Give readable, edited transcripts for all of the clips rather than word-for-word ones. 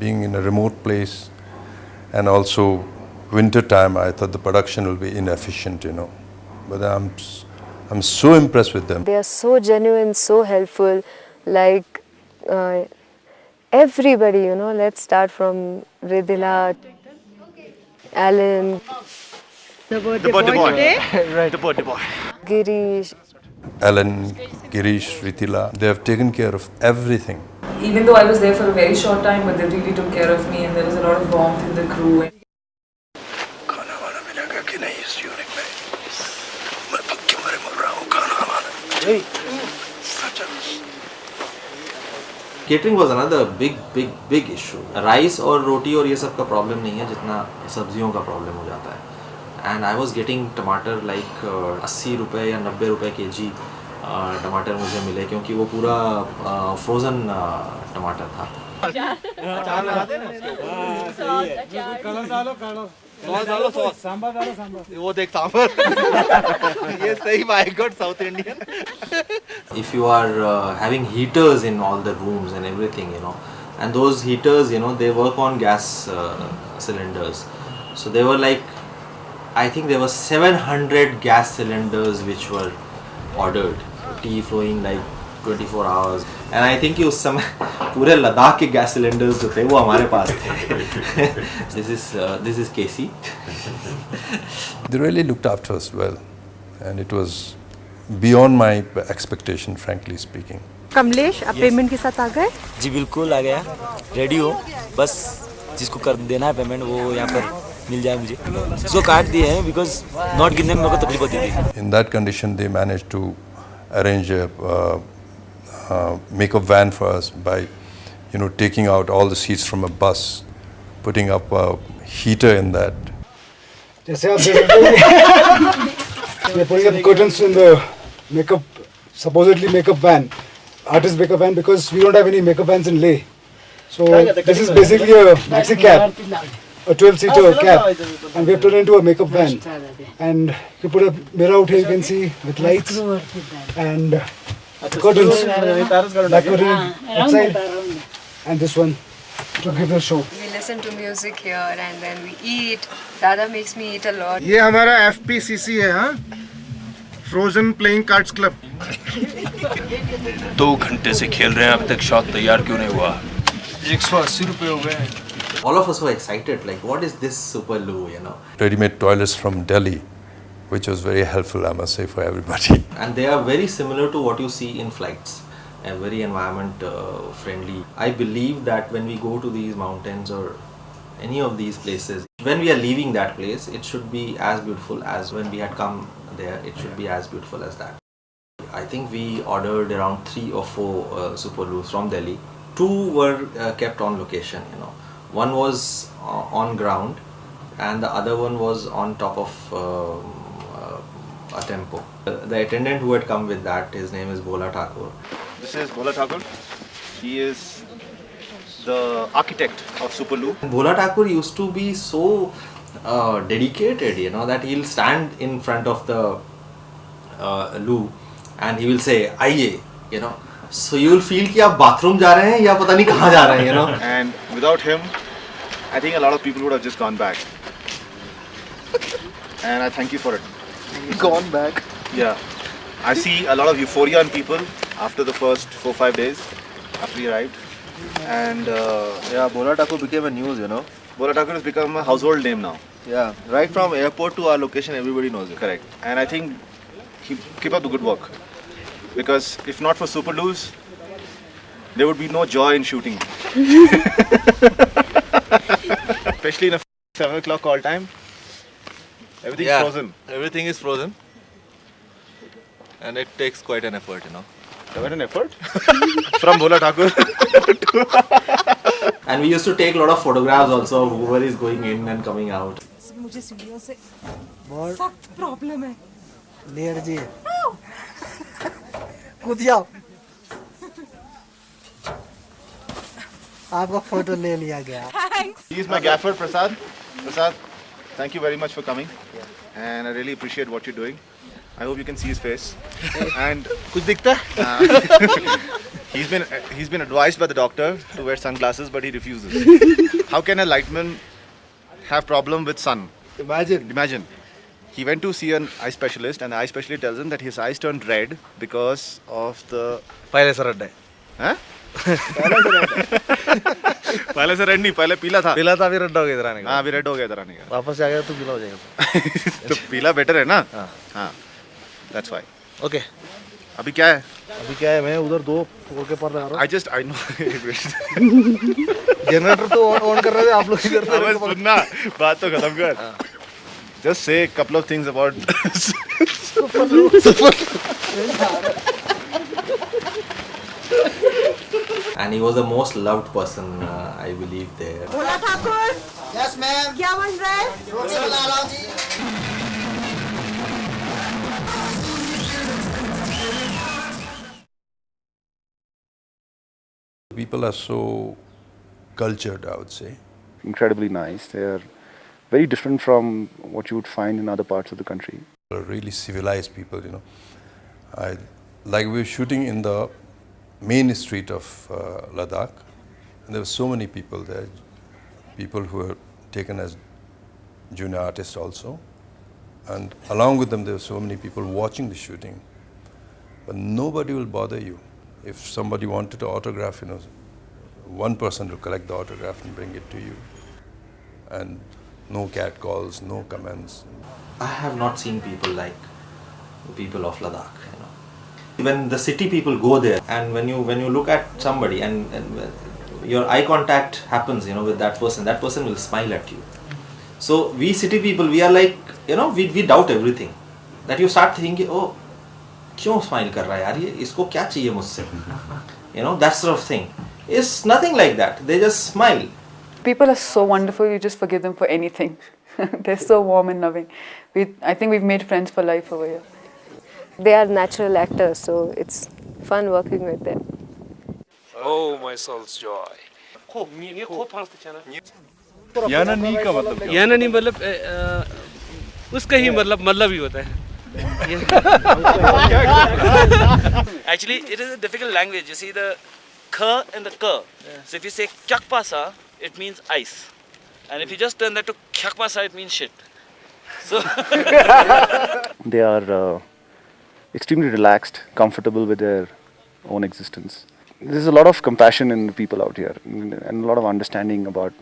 being in a remote place, and also winter time, I thought the production will be inefficient, But I'm so impressed with them. They are so genuine, so helpful. Like everybody, Let's start from Ridhila, Alan, The birthday boy. Right. The birthday boy. Girish. Alan, Girish, Ritila, they have taken care of everything. Even though I was there for a very short time, but they really took care of me, and there was a lot of warmth in the crew. खाना वाना मिलेगा कि नहीं इस unit में? मैं भूख के मारे मर रहा हूँ, खाना वाना। Catering was another big issue. Rice और रोटी और ये सब का प्रॉब्लम नहीं है जितना सब्जियों का प्रॉब्लम हो जाता है. एंड आई वॉज गेटिंग टमाटर लाइक 80 रुपये या 90 रुपये kg टमाटर मुझे मिले, क्योंकि वो पूरा फ्रोज़न टमाटर था. वो देख सांभर. ये सही by God South Indian. If you are having heaters in all the rooms and everything, and those heaters, they work on gas cylinders. So they were like, I think there were 700 gas cylinders which were ordered. Tea flowing like 24 hours. And I think उस समय पूरे लद्दाख के gas cylinders जो थे वो हमारे पास थे. This is Casey. They really looked after us well, and it was beyond my expectation, frankly speaking. Kamlesh, आप पेमेंट के साथ आ गए? जी बिल्कुल आ गया. रेडी हो, बस जिसको कर देना है पेमेंट वो यहाँ पर मिल जाए मुझे. इसको काट दिए हैं बिकॉज नोट गिनने में मेरे को तकलीफ होती थी. In that condition, they managed to arrange a makeup van for us by, taking out all the seats from a bus, putting up a heater in that. जैसे आप देख रहे हैं, we're putting up curtains in the supposedly makeup van, artist makeup van, because we don't have any makeup vans in Leh. So this is basically a maxi cab, a 12-seater cab, and we have turned it into a makeup van. And you put a mirror out here, you can see with lights and curtains. That curtain outside, and this one to give the show. We listen to music here and then we eat. Dada makes me eat a lot. ये हमारा FPCC है, हाँ? Frozen Playing Cards Club. 2 घंटे से खेल रहे हैं, अब तक शॉट तैयार क्यों नहीं हुआ? 180 रुपए हो गए. All of us were excited, like what is this Super Loo, Ready-made toilets from Delhi, which was very helpful, I must say, for everybody. And they are very similar to what you see in flights, and very environment friendly. I believe that when we go to these mountains or any of these places, when we are leaving that place, it should be as beautiful as when we had come there. It should be as beautiful as that. I think we ordered around 3 or 4 Super Loos from Delhi. 2 were kept on location, One was on ground and the other one was on top of a tempo. The attendant who had come with that, his name is Bhola Thakur. This is Bhola Thakur. He is the architect of Super Loo. Bhola Thakur used to be so dedicated, that he'll stand in front of the loo and he will say, "Aiye," So you will feel कि आप bathroom जा रहे हैं या पता नहीं कहाँ जा रहे हैं, And without him, I think a lot of people would have just gone back. And I thank you for it. Gone back. Yeah. I see a lot of euphoria in people after the first 4-5 days after we arrived. And yeah, Bhola Thakur became a news, Bhola Thakur has become a household name now. Yeah, right from airport to our location, everybody knows it. Correct. And I think keep up the good work. Because if not for Super Loos, there would be no joy in shooting. Especially in a 7 o'clock call time. Everything's frozen. Everything is frozen. And it takes quite an effort, Quite an effort? From Bhola Thakur. And we used to take a lot of photographs also of whoever is going in and coming out. मुझे सीढ़ियों से सख्त problem है. Layer जी कूद जाओ. आपका photo ले लिया गया. He is my gaffer, Prasad. Prasad, thank you very much for coming. And I really appreciate what you're doing. I hope you can see his face. And कुछ दिखता है? He's been advised by the doctor to wear sunglasses, but he refuses. How can a lightman have problem with sun? Imagine. He went to see an eye specialist, and the eye specialist tells him that his eyes turned red because of the. पहले से red है Huh? पहले से red नहीं, पहले पीला था. पीला था अभी रेड हो गया इधर आने का हाँ, अभी रेड हो गया इधर आने का. वापस आ गया तो पीला हो जाएगा तो पीला बेटर है ना? हाँ That's why. ओके अभी क्या है? अभी क्या है मैं उधर दो फ्लोर के पर लगा रहा I know. हूँ जनरेटर तो ऑन कर रहे थे आप लोग इधर से अबे सुनना, बात तो खत्म कर. Just say a couple of things about. And he was the most loved person, I believe, there. Bhola Thakur yes ma'am क्या बन रहा है रोटी बना रहा हूँ जी People are so cultured, I would say. Incredibly nice. They are very different from what you would find in other parts of the country. They're really civilized people, you know. Like we were shooting in the main street of Ladakh, and there were so many people there, people who were taken as junior artists also. And along with them, there were so many people watching the shooting. But nobody will bother you. If somebody wanted to autograph, you know, one person will collect the autograph and bring it to you. And no cat calls, no comments. I have not seen people like the people of Ladakh. You know, when the city people go there, and when you look at somebody and your eye contact happens, you know, with that person will smile at you. So we city people, we are like, you know, we doubt everything. That you start thinking, oh, क्यों smile कर रहा है यार ये, इसको क्या चाहिए मुझसे? You know, that sort of thing. It's nothing like that. They just smile. People are so wonderful, you just forgive them for anything. They're so warm and loving. I think we've made friends for life over here. They are natural actors, so it's fun working with them. Oh my soul's joy. याना नहीं का मतलब याना नहीं मतलब उसका ही मतलब ही होता है. Actually, it is a difficult language. You see the k and the k. So if you say kyakpasa, it means ice. And if you just turn that to kyakpasa, it means shit. So They are extremely relaxed, comfortable with their own existence. There's a lot of compassion in the people out here, and a lot of understanding about,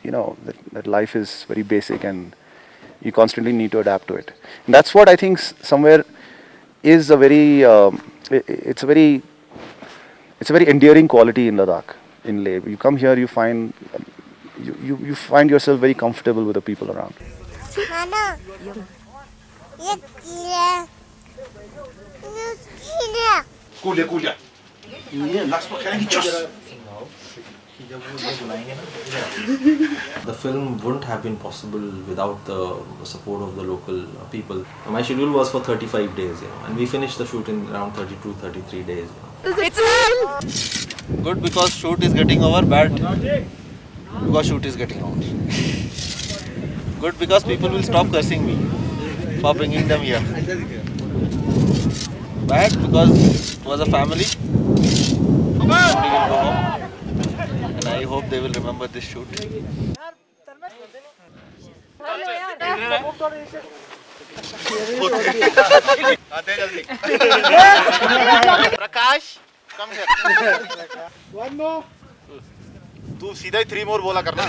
you know, that life is very basic and you constantly need to adapt to it. And that's what I think somewhere is a very, it's a very endearing quality in Ladakh, in Leh. You come here, you find you find yourself very comfortable with the people around. The film wouldn't have been possible without the support of the local people. My schedule was for 35 days, you know, and we finished the shoot in around 32, 33 days. You know. Good because shoot is getting over, bad because shoot is getting over. Good because people will stop cursing me for bringing them here. Bad because it was a family. Family will go home. And I hope they will remember this shoot. Prakash, come here. One more. तू सीधा ही 3 more बोला करना.